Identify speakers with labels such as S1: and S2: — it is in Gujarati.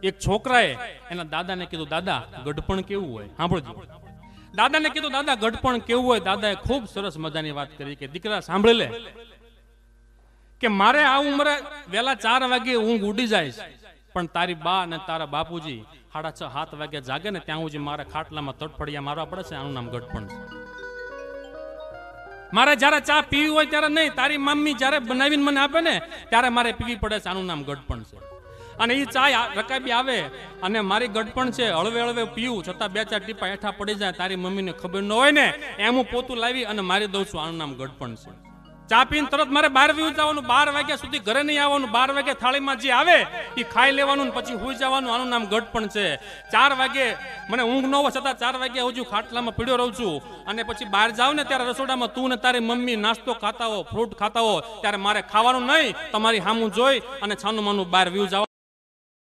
S1: એક છોકરાએ એના દાદાને કીધું, દાદા ગઢપણ કેવું હોય? સાંભળજો. દાદાને કીધું, દાદા ગઢપણ કેવું હોય? દાદાએ ખૂબ સરસ મજાની વાત કરી કે દીકરા સાંભળી લે, કે મારે આ ઉંમરે વેલા 4 વાગે ઊંઘ ઉડી જાય, પણ તારી બા અને તારા બાપુજી 6:30-7 વાગે જાગે ને ત્યાં સુધી મારે ખાટલામાં તડફડિયા મારવા પડે છે. આનું નામ ગઢપણ છે. મારે જયારે ચા પીવી હોય ત્યારે નહીં, તારી મમ્મી જયારે બનાવીને મને આપે ને ત્યારે મારે પીવી પડે છે. આનું નામ ગઢપણ છે. અને એ ચા રકાબી આવે અને મારી ગઢપણ છે, હળવે હળવે પીવું છતાં 2-4 ટીપા હેઠા પડી જાય, તારી મમ્મીને ખબર ન હોય ને એમ હું પોતું લાવી અને મારી દઉં છું. આનું નામ ગઢપણ છે. ચા પીને તરત મારે બહાર વ્યુ જવાનું, 12 વાગ્યા સુધી ઘરે નહીં આવવાનું. 12 વાગે થાળીમાં જે આવે એ ખાઈ લેવાનું, પછી હુઈ જવાનું. આનું નામ ગઢપણ છે. 4 વાગે મને ઊંઘ ન હોય છતાં 4 વાગ્યા હજુ ખાટલામાં પીડ્યો રહું છું, અને પછી બહાર જાવ ને ત્યારે રસોડામાં તું ને તારી મમ્મી નાસ્તો ખાતા હો, ફ્રૂટ ખાતા હો, ત્યારે મારે ખાવાનું નહીં, તમારી સામું જોઈ અને છાનું માનું બહાર વ્યુ જાવ.